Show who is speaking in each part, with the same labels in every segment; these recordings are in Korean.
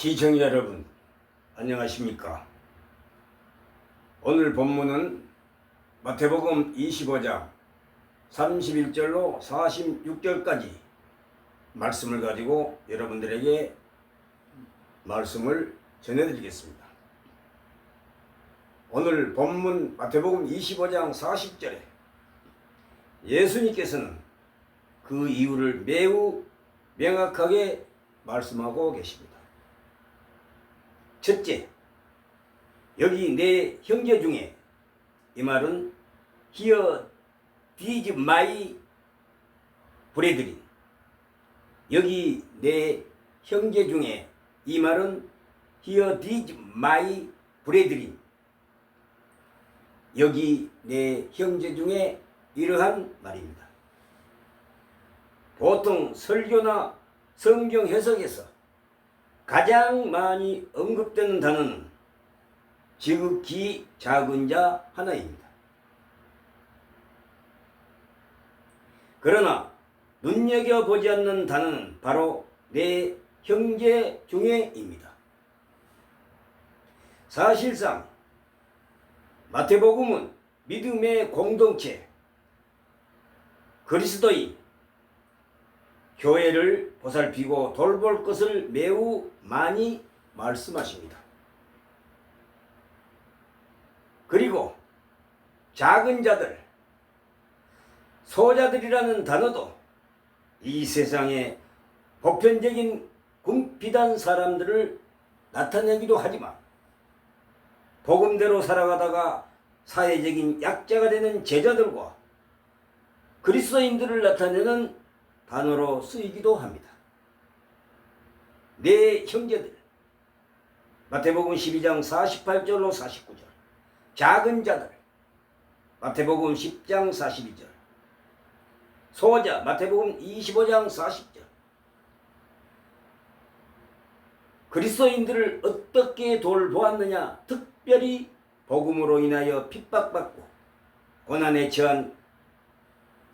Speaker 1: 시청자 여러분, 안녕하십니까? 오늘 본문은 마태복음 25장 31절로 46절까지 말씀을 가지고 여러분들에게 말씀을 전해드리겠습니다. 오늘 본문 마태복음 25장 40절에 예수님께서는 그 이유를 매우 명확하게 말씀하고 계십니다. 첫째, 여기 내 형제 중에, 이 말은 Here these my brethren, 여기 내 형제 중에, 이 말은 Here these my brethren, 여기 내 형제 중에 이러한 말입니다. 보통 설교나 성경 해석에서 가장 많이 언급되는 단어는 지극히 작은 자 하나입니다. 그러나 눈여겨보지 않는 단어는 바로 내 형제 중에입니다. 사실상 마태복음은 믿음의 공동체, 그리스도인, 교회를 보살피고 돌볼 것을 매우 많이 말씀하십니다. 그리고 작은 자들, 소자들이라는 단어도 이 세상에 보편적인 궁핍한 사람들을 나타내기도 하지만 복음대로 살아가다가 사회적인 약자가 되는 제자들과 그리스도인들을 나타내는 단어로 쓰이기도 합니다. 내 형제들, 마태복음 12장 48절로 49절, 작은 자들, 마태복음 10장 42절, 소자, 마태복음 25장 40절, 그리스도인들을 어떻게 돌보았느냐, 특별히 복음으로 인하여 핍박받고 고난에 처한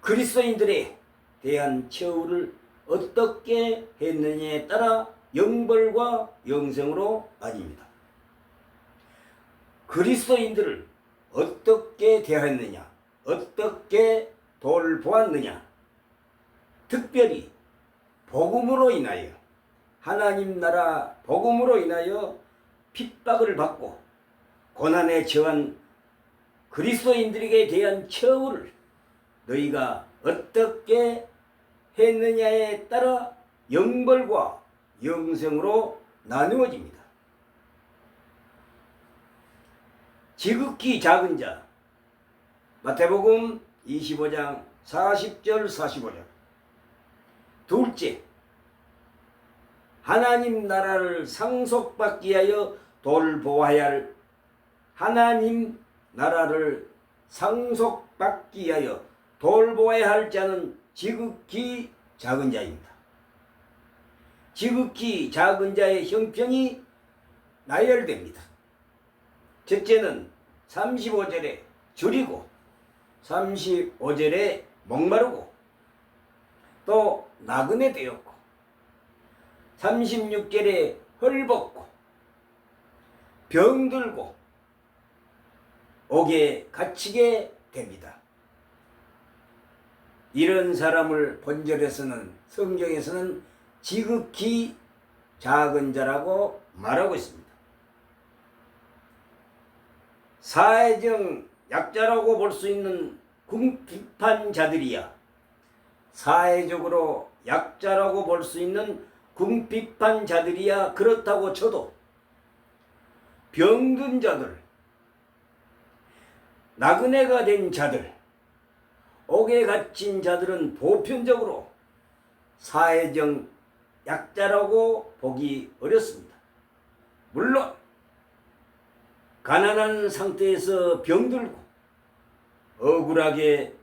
Speaker 1: 그리스도인들의 대한 처우를 어떻게 했느냐에 따라 영벌과 영생으로 나뉩니다. 그리스도인들을 어떻게 대했느냐, 어떻게 돌보았느냐, 특별히 복음으로 인하여, 하나님 나라 복음으로 인하여 핍박을 받고 고난에 처한 그리스도인들에게 대한 처우를 너희가 어떻게 했느냐에 따라 영벌과 영생으로 나누어집니다. 지극히 작은 자, 마태복음 25장 40절 45절. 둘째, 하나님 나라를 상속받기 위하여 돌보아야 할, 하나님 나라를 상속받기 위하여 돌보아야 할 자는 지극히 작은 자입니다. 지극히 작은 자의 형편이 나열됩니다. 첫째는 35절에 줄이고 35절에 목마르고 또 나그네 되었고 36절에 헐벗고 병들고 옥에 갇히게 됩니다. 이런 사람을 본절에서는, 성경에서는 지극히 작은 자라고 말하고 있습니다. 사회적 약자라고 볼 수 있는 궁핍한 자들이야, 사회적으로 약자라고 볼 수 있는 궁핍한 자들이야 그렇다고 쳐도 병든 자들, 나그네가 된 자들, 옥에 갇힌 자들은 보편적으로 사회적 약자라고 보기 어렵습니다. 물론 가난한 상태에서 병들고 억울하게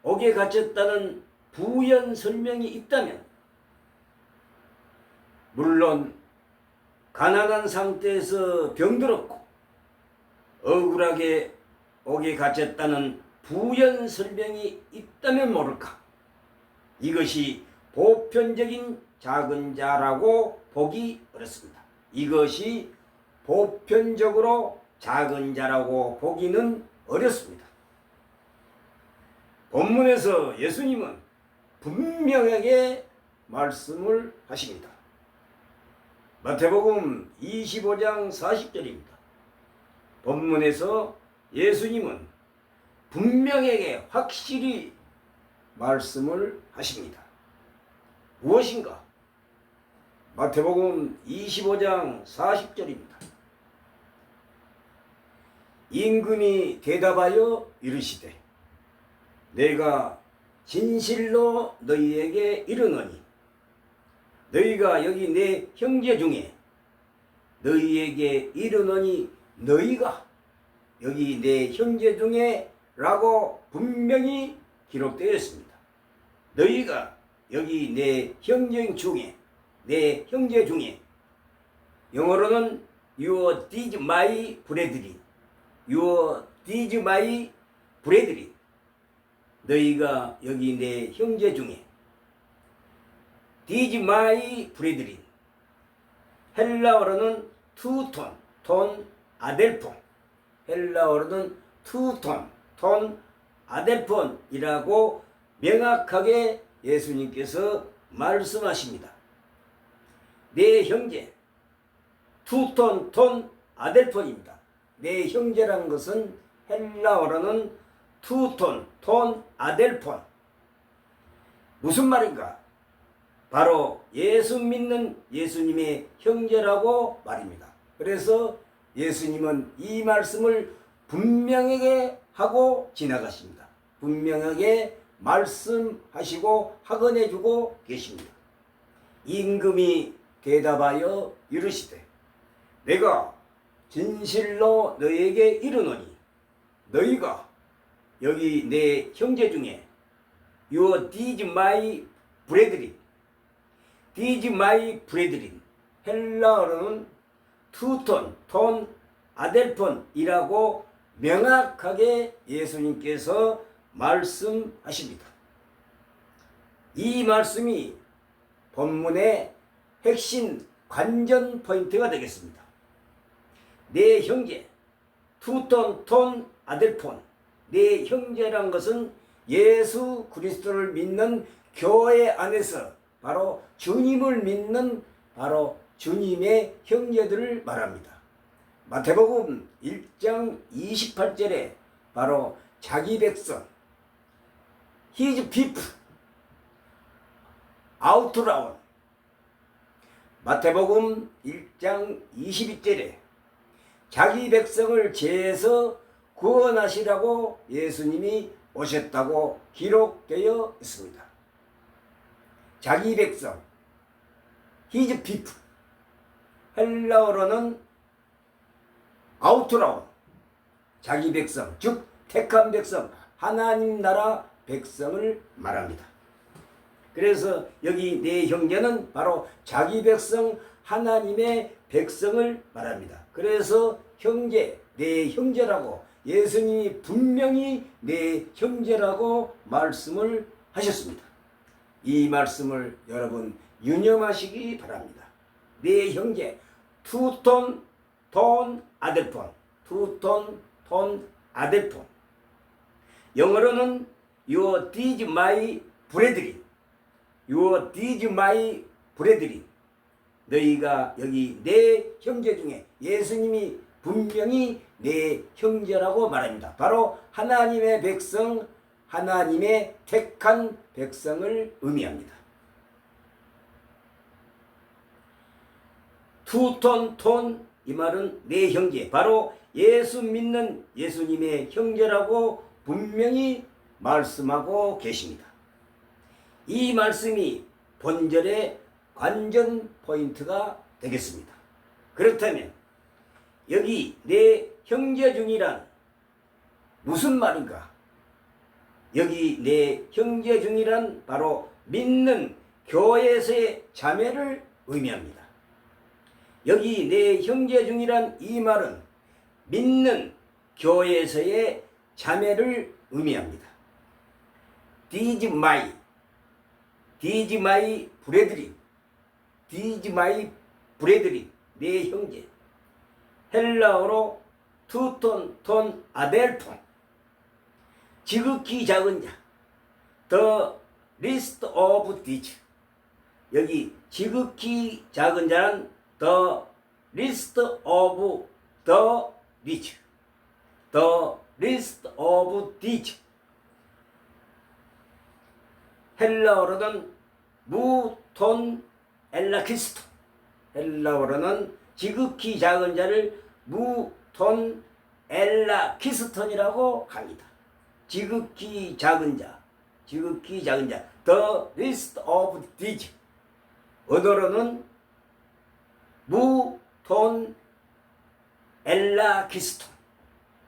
Speaker 1: 옥에 갇혔다는 부연 설명이 있다면, 물론 가난한 상태에서 병들었고 억울하게 옥에 갇혔다는 부연 설명이 있다면 모를까, 이것이 보편적인 작은 자라고 보기 어렵습니다. 이것이 보편적으로 작은 자라고 보기는 어렵습니다. 본문에서 예수님은 분명하게 말씀을 하십니다. 마태복음 25장 40절입니다. 본문에서 예수님은 분명하게 확실히 말씀을 하십니다. 무엇인가? 마태복음 25장 40절입니다. 임금이 대답하여 이르시되 내가 진실로 너희에게 이르노니 너희가 여기 내 형제 중에 너희에게 이르노니 너희가 여기 내 형제 중에 라고 분명히 기록되어 있습니다. 너희가 여기 내 형제 중에 영어로는 You did my brethren You did my brethren 너희가 여기 내 형제 중에 did my brethren 헬라어로는 투톤, 톤 아델폰 헬라어로는 투톤, 톤 아델폰이라고 명확하게 예수님께서 말씀하십니다. 내 형제 투톤, 톤 아델폰입니다. 내 형제라는 것은 헬라어로는 투톤, 톤 아델폰 무슨 말인가? 바로 예수 믿는 예수님의 형제라고 말입니다. 그래서 예수님은 이 말씀을 분명하게 하고 지나가십니다. 분명하게 말씀하시고 학언해 주고 계십니다. 임금이 대답하여 이르시되 내가 진실로 너희에게 이르노니 너희가 여기 내 형제 중에 You did my brethren did my brethren 헬라어로는 투톤, 톤, 아델폰이라고 명확하게 예수님께서 말씀하십니다. 이 말씀이 본문의 핵심 관전 포인트가 되겠습니다. 내 형제, 투톤, 톤, 아델폰 내 형제란 것은 예수 그리스도를 믿는 교회 안에서 바로 주님을 믿는 바로 주님의 형제들을 말합니다. 마태복음 1장 28절에 바로 자기 백성 His people out라운 마태복음 1장 22절에 자기 백성을 죄에서 구원하시라고 예수님이 오셨다고 기록되어 있습니다. 자기 백성 His people 헬라어로는 아우트라운 자기 백성 즉 택한 백성 하나님 나라 백성을 말합니다. 그래서 여기 내 형제는 바로 자기 백성 하나님의 백성을 말합니다. 그래서 형제 내 형제라고 예수님이 분명히 내 형제라고 말씀을 하셨습니다. 이 말씀을 여러분 유념하시기 바랍니다. 내 형제 투톤 톤 아델폰 투톤 톤 아델폰 영어로는 You did my brethren You did my brethren 너희가 여기 내 형제 중에 예수님이 분명히 내 형제라고 말합니다. 바로 하나님의 백성 하나님의 택한 백성을 의미합니다. 투톤 톤 이 말은 내 형제 바로 예수 믿는 예수님의 형제라고 분명히 말씀하고 계십니다. 이 말씀이 본절의 관전 포인트가 되겠습니다. 그렇다면 여기 내 형제 중이란 무슨 말인가? 여기 내 형제 중이란 바로 믿는 교회에서의 자매를 의미합니다. 여기 내 형제 중이란 이 말은 믿는 교회에서의 자매를 의미합니다. Did my brethren, did my brethren 네 형제. 헬라어로 투톤 톤 아델폰. 지극히 작은 자. The least of these. 여기 지극히 작은 자는 the least of the rich. The least of these. 헬라어로는 무톤 엘라키스토. 헬라어로는 지극히 작은 자를 무톤 엘라키스톤이라고 합니다. 지극히 작은 자, 지극히 작은 자, the least of these. 어도로는 무톤 엘라키스톤,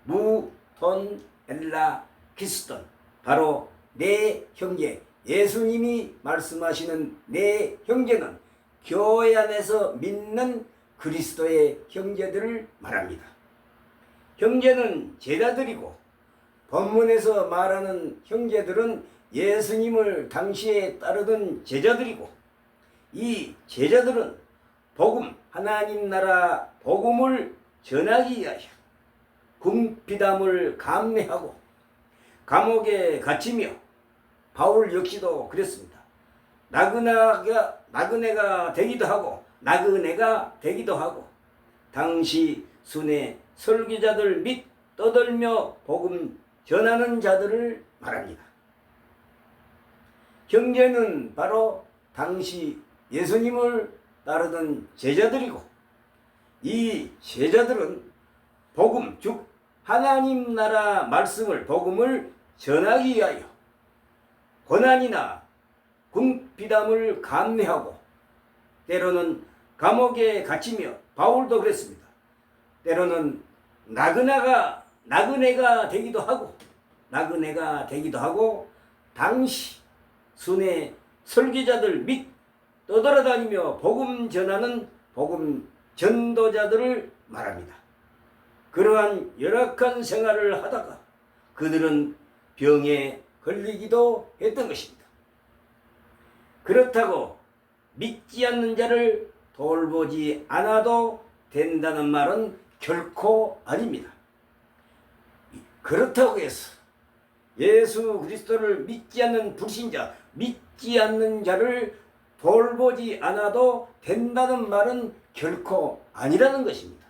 Speaker 1: 무톤 엘라키스톤. 바로 내 형제, 예수님이 말씀하시는 내 형제는 교회 안에서 믿는 그리스도의 형제들을 말합니다. 형제는 제자들이고, 본문에서 말하는 형제들은 예수님을 당시에 따르던 제자들이고, 이 제자들은 복음, 하나님 나라 복음을 전하기 위하여 궁피담을 감내하고 감옥에 갇히며, 바울 역시도 그랬습니다. 나그네가 되기도 하고 당시 순회 설교자들 및 떠들며 복음 전하는 자들을 말합니다. 형제는 바로 당시 예수님을 따르던 제자들이고, 이 제자들은 복음, 즉 하나님 나라 말씀을, 복음을 전하기 위하여 고난이나 궁피담을 감내하고 때로는 감옥에 갇히며, 바울도 그랬습니다. 때로는 나그네가 되기도 하고 당시 순회 설교자들 및 떠돌아다니며 복음 전하는 복음 전도자들을 말합니다. 그러한 열악한 생활을 하다가 그들은 병에 걸리기도 했던 것입니다. 그렇다고 믿지 않는 자를 돌보지 않아도 된다는 말은 결코 아닙니다. 그렇다고 해서 예수 그리스도를 믿지 않는 불신자, 믿지 않는 자를 돌보지 않아도 된다는 말은 결코 아니라는 것입니다.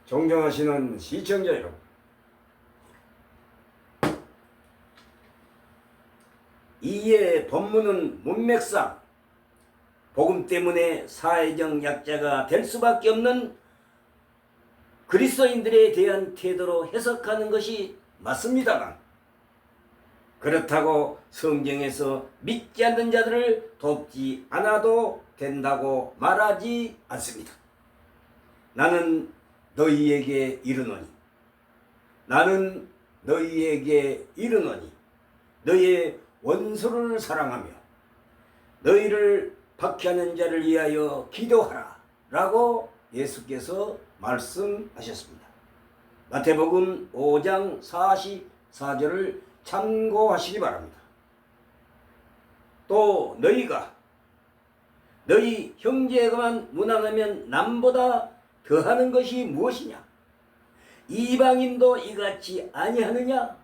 Speaker 1: 존경하시는 시청자 여러분, 이에 본문은 문맥상 복음 때문에 사회적 약자가 될 수밖에 없는 그리스도인들에 대한 태도로 해석하는 것이 맞습니다만, 그렇다고 성경에서 믿지 않는 자들을 돕지 않아도 된다고 말하지 않습니다. 나는 너희에게 이르노니 너희의 원수를 사랑하며 너희를 박해하는 자를 위하여 기도하라 라고 예수께서 말씀하셨습니다. 마태복음 5장 44절을 참고하시기 바랍니다. 또 너희 형제가만 무난하면 남보다 더하는 것이 무엇이냐? 이방인도 이같이 아니하느냐?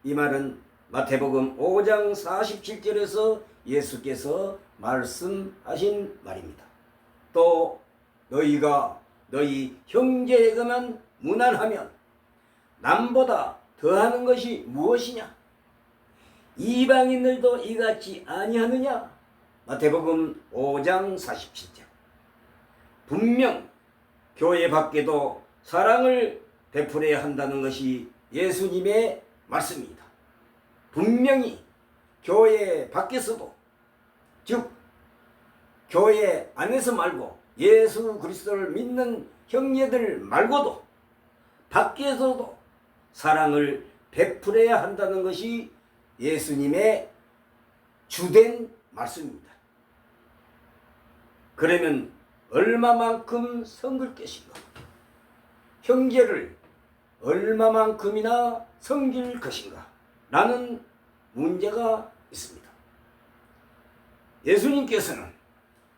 Speaker 1: 이 말은 마태복음 5장 47절에서 예수께서 말씀하신 말입니다. 또 너희 형제에게만 무난하면 남보다 더하는 것이 무엇이냐? 이방인들도 이같이 아니하느냐? 마태복음 5장 47절. 분명 교회 밖에도 사랑을 베풀어야 한다는 것이 예수님의 말씀입니다. 분명히 교회 밖에서도, 즉 교회 안에서 말고 예수 그리스도를 믿는 형제들 말고도 밖에서도 사랑을 베풀어야 한다는 것이 예수님의 주된 말씀입니다. 그러면 얼마만큼 섬길 것인가? 형제를 얼마만큼이나 섬길 것인가? 라는 문제가 있습니다. 예수님께서는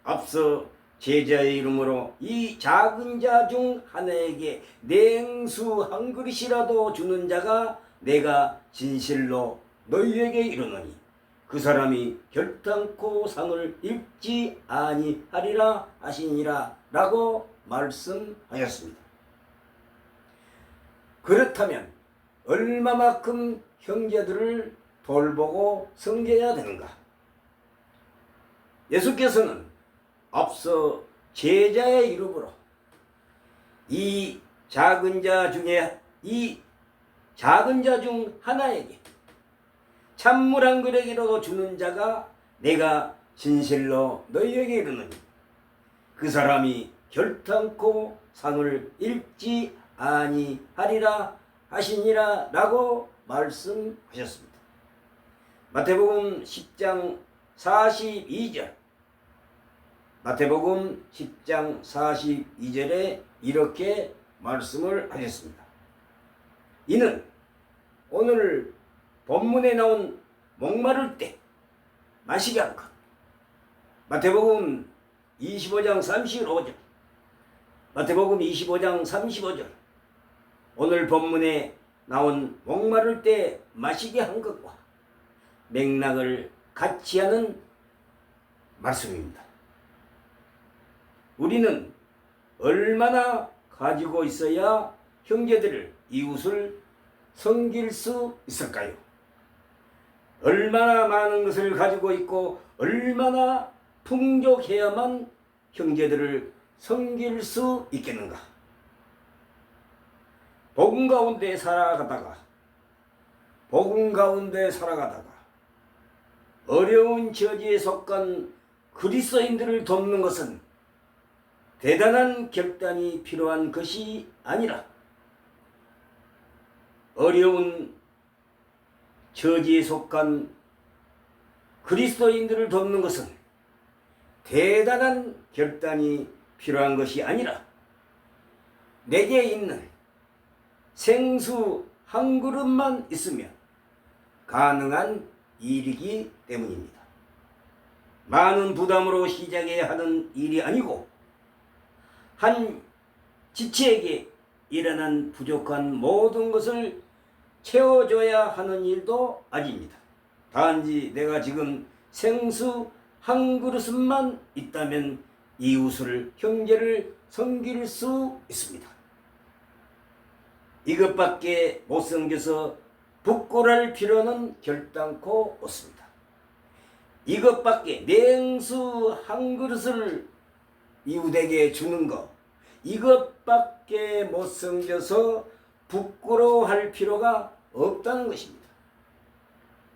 Speaker 1: 앞서 제자의 이름으로 이 작은 자 중 하나에게 냉수 한 그릇이라도 주는 자가 내가 진실로 너희에게 이르노니 그 사람이 결단코 상을 입지 아니하리라 하시니라 라고 말씀하셨습니다. 그렇다면 얼마만큼 형제들을 돌보고 섬겨야 되는가? 예수께서는 앞서 제자의 이름으로 이 작은 자 중 하나에게 찬물 한 그릇이라도 주는 자가 내가 진실로 너희에게 이르노니 그 사람이 결탄코 상을 입지 아니하리라 하시니라 라고 말씀하셨습니다. 마태복음 10장 42절 마태복음 10장 42절에 이렇게 말씀을 하셨습니다. 이는 오늘 본문에 나온 목마를 때 마시게 한 것. 마태복음 25장 35절 마태복음 25장 35절 오늘 본문에 나온 목마를 때 마시게 한 것과 맥락을 같이 하는 말씀입니다. 우리는 얼마나 가지고 있어야 형제들을, 이웃을 섬길 수 있을까요? 얼마나 많은 것을 가지고 있고 얼마나 풍족해야만 형제들을 섬길 수 있겠는가? 복음 가운데 살아가다가 어려운 처지에 속한 그리스도인들을 돕는 것은 대단한 결단이 필요한 것이 아니라 어려운 처지에 속한 그리스도인들을 돕는 것은 대단한 결단이 필요한 것이 아니라 내게 있는 생수 한 그릇만 있으면 가능한 일이기 때문입니다. 많은 부담으로 시작해야 하는 일이 아니고 한 지체에게 일어난 부족한 모든 것을 채워줘야 하는 일도 아닙니다. 단지 내가 지금 생수 한 그릇만 있다면 이웃을, 형제를 섬길 수 있습니다. 이것밖에 못 섬겨서 부끄러울 필요는 결단코 없습니다. 이것밖에 냉수 한 그릇을 이웃에게 주는 것, 이것밖에 못 섬겨서 부끄러워할 필요가 없다는 것입니다.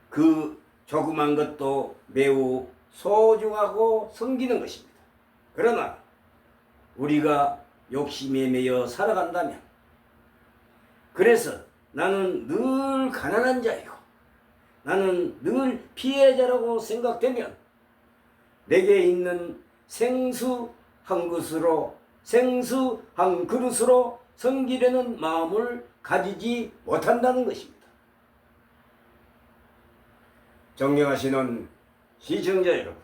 Speaker 1: 그 조그만 것도 매우 소중하고 섬기는 것입니다. 그러나 우리가 욕심에 매여 살아간다면, 그래서 나는 늘 가난한 자이고 나는 늘 피해자라고 생각되면 내게 있는 생수 한 그릇으로 섬기려는 마음을 가지지 못한다는 것입니다. 존경하시는 시청자 여러분,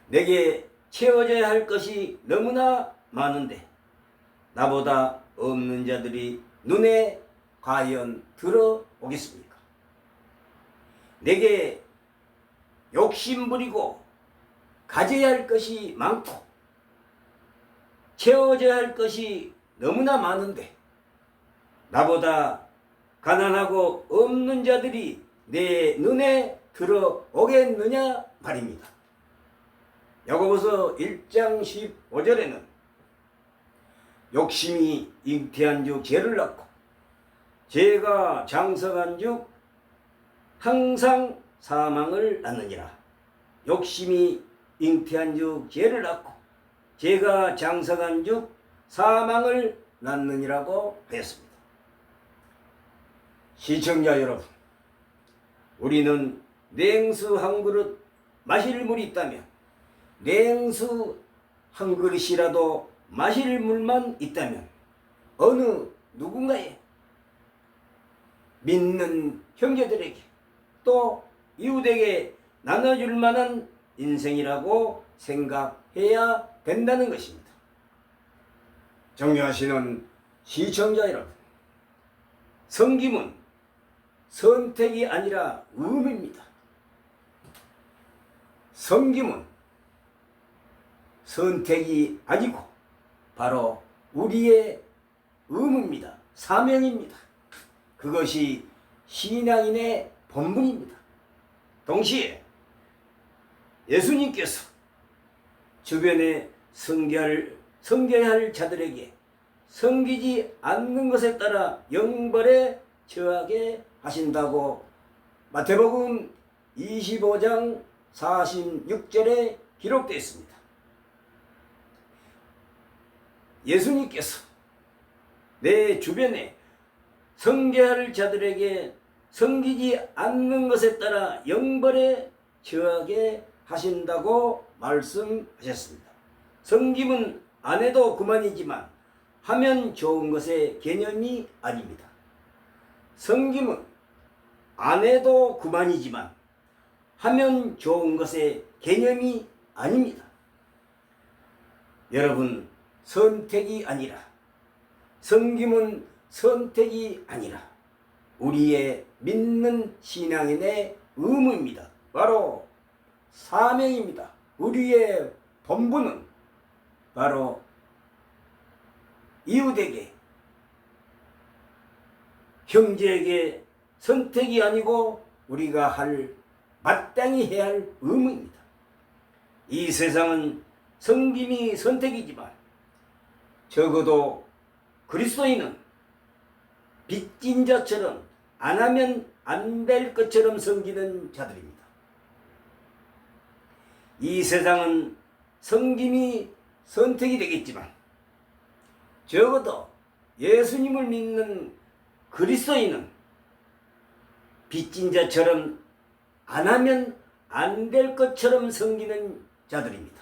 Speaker 1: 내게 채워져야 할 것이 너무나 많은데 나보다 없는 자들이 눈에 과연 들어오겠습니까? 내게 욕심부리고 가져야 할 것이 많고 채워져야 할 것이 너무나 많은데 나보다 가난하고 없는 자들이 내 눈에 들어오겠느냐 말입니다. 야고보서 1장 15절에는 욕심이 잉태한 즉 죄를 낳고 죄가 장성한 즉 항상 사망을 낳느니라. 욕심이 잉태한 즉 죄를 낳고 죄가 장성한 즉 사망을 낳느니라고 하였습니다. 시청자 여러분, 우리는 냉수 한 그릇 마실 물이 있다면, 냉수 한 그릇이라도 마실 물만 있다면 어느 누군가에 믿는 형제들에게 또 이웃에게 나눠줄 만한 인생이라고 생각해야 된다는 것입니다. 정리하시는 시청자 여러분, 섬김은 선택이 아니라 의무입니다. 섬김은 선택이 아니고 바로 우리의 의무입니다. 사명입니다. 그것이 신앙인의 본분입니다. 동시에 예수님께서 주변에 섬겨야 할 자들에게 섬기지 않는 것에 따라 영벌에 처하게 하신다고 마태복음 25장 46절에 기록되어 있습니다. 예수님께서 내 주변에 섬겨야 할 자들에게 섬기지 않는 것에 따라 영벌에 처하게 하신다고 말씀하셨습니다. 섬김은 안 해도 그만이지만 하면 좋은 것의 개념이 아닙니다. 섬김은 안 해도 그만이지만 하면 좋은 것의 개념이 아닙니다. 여러분, 선택이 아니라, 섬김은 선택이 아니라 우리의 믿는 신앙인의 의무입니다. 바로 사명입니다. 우리의 본분은 바로 이웃에게, 형제에게 선택이 아니고 우리가 마땅히 해야 할 의무입니다. 이 세상은 섬김이 선택이지만 적어도 그리스도인은 빚진 자처럼 안 하면 안 될 것처럼 섬기는 자들입니다. 이 세상은 섬김이 선택이 되겠지만 적어도 예수님을 믿는 그리스도인은 빚진 자처럼 안 하면 안 될 것처럼 섬기는 자들입니다.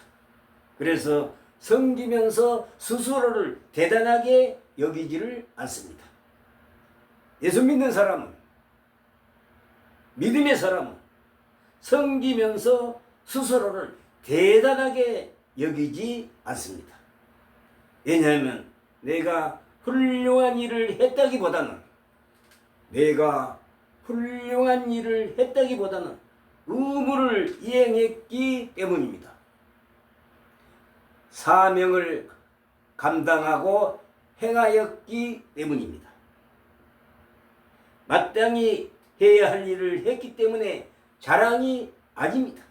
Speaker 1: 그래서 섬기면서 스스로를 대단하게 여기지를 않습니다. 예수 믿는 사람은, 믿음의 사람은 섬기면서 스스로를 대단하게 여기지 않습니다. 왜냐하면 내가 훌륭한 일을 했다기보다는 의무를 이행했기 때문입니다. 사명을 감당하고 행하였기 때문입니다. 마땅히 해야 할 일을 했기 때문에 자랑이 아닙니다.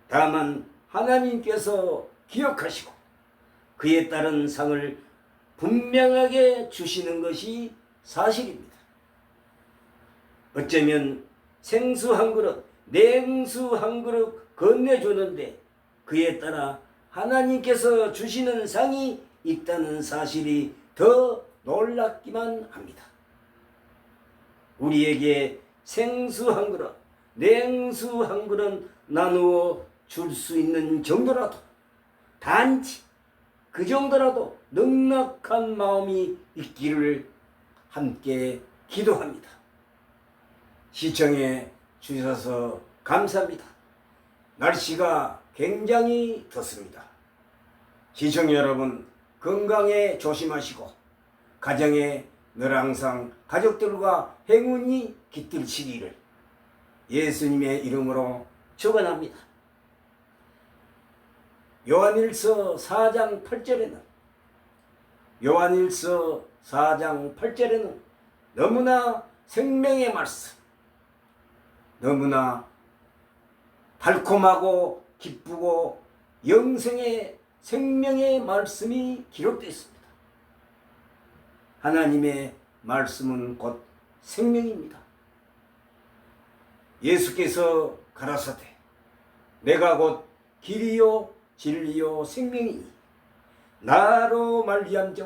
Speaker 1: 다만 하나님께서 기억하시고 그에 따른 상을 분명하게 주시는 것이 사실입니다. 어쩌면 생수 한 그릇, 냉수 한 그릇 건네주는데 그에 따라 하나님께서 주시는 상이 있다는 사실이 더 놀랍기만 합니다. 우리에게 생수 한 그릇, 냉수 한 그릇 나누어 줄 수 있는 정도라도, 단지 그 정도라도 넉넉한 마음이 있기를 함께 기도합니다. 시청해 주셔서 감사합니다. 날씨가 굉장히 덥습니다. 시청자 여러분, 건강에 조심하시고 가정에 늘 항상 가족들과 행운이 깃들치기를 예수님의 이름으로 축원합니다. 요한일서 4장 8절에는 너무나 생명의 말씀, 너무나 달콤하고 기쁘고 영생의 생명의 말씀이 기록되어 있습니다. 하나님의 말씀은 곧 생명입니다. 예수께서 가라사대 내가 곧 길이요 진리요 생명이니 나로 말미암지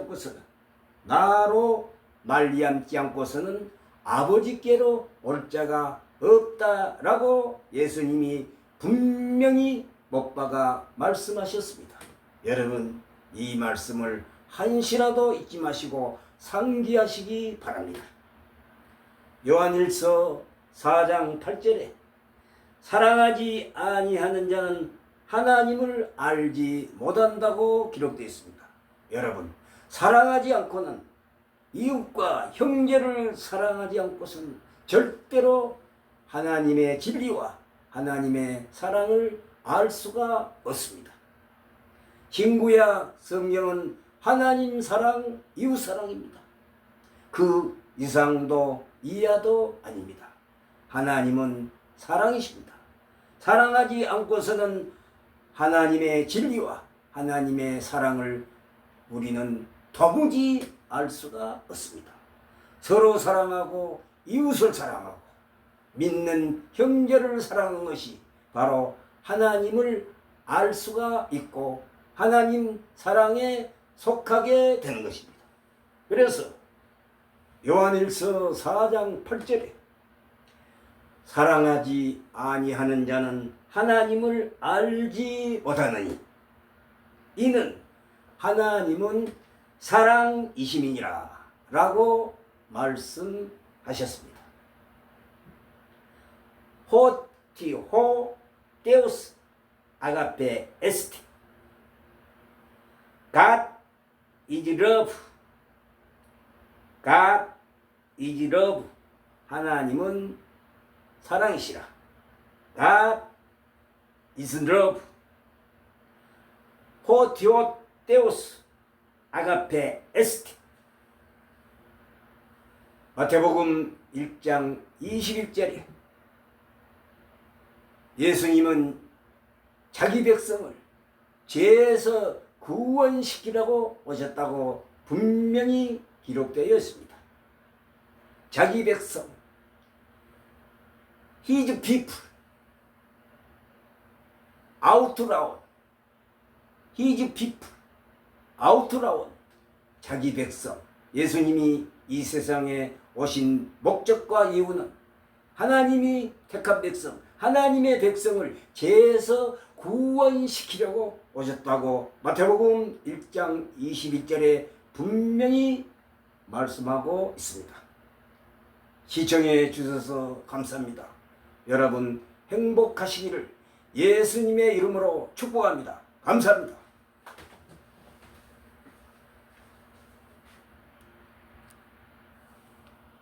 Speaker 1: 않고서는 아버지께로 올 자가 없다라고 예수님이 분명히 못 박아 말씀하셨습니다. 여러분, 이 말씀을 한시라도 잊지 마시고 상기하시기 바랍니다. 요한일서 4장 8절에 사랑하지 아니하는 자는 하나님을 알지 못한다고 기록되어 있습니다. 여러분, 사랑하지 않고는, 이웃과 형제를 사랑하지 않고서는 절대로 하나님의 진리와 하나님의 사랑을 알 수가 없습니다. 신구약 성경은 하나님 사랑, 이웃 사랑입니다. 그 이상도 이하도 아닙니다. 하나님은 사랑이십니다. 사랑하지 않고서는 하나님의 진리와 하나님의 사랑을 우리는 도무지 알 수가 없습니다. 서로 사랑하고 이웃을 사랑하고 믿는 형제를 사랑하는 것이 바로 하나님을 알 수가 있고 하나님 사랑에 속하게 되는 것입니다. 그래서 요한일서 4장 8절에 사랑하지 아니하는 자는 하나님을 알지 못하느니 이는 하나님은 사랑이심이니라 라고 말씀하셨습니다. 호티호 데우스 아가페 에스티 God is love. God is love. 하나님은 사랑이시라. God is love. 호티오 데우스 아가페 에스티. 마태복음 1장 21절에 예수님은 자기 백성을 죄에서 구원시키라고 오셨다고 분명히 기록되어 있습니다. 자기 백성, His people, out loud, His people, out loud, 자기 백성. 예수님이 이 세상에 오신 목적과 이유는 하나님이 택한 백성, 하나님의 백성을 죄에서 구원시키려고 오셨다고 마태복음 1장 21절에 분명히 말씀하고 있습니다. 시청해 주셔서 감사합니다. 여러분 행복하시기를 예수님의 이름으로 축복합니다. 감사합니다.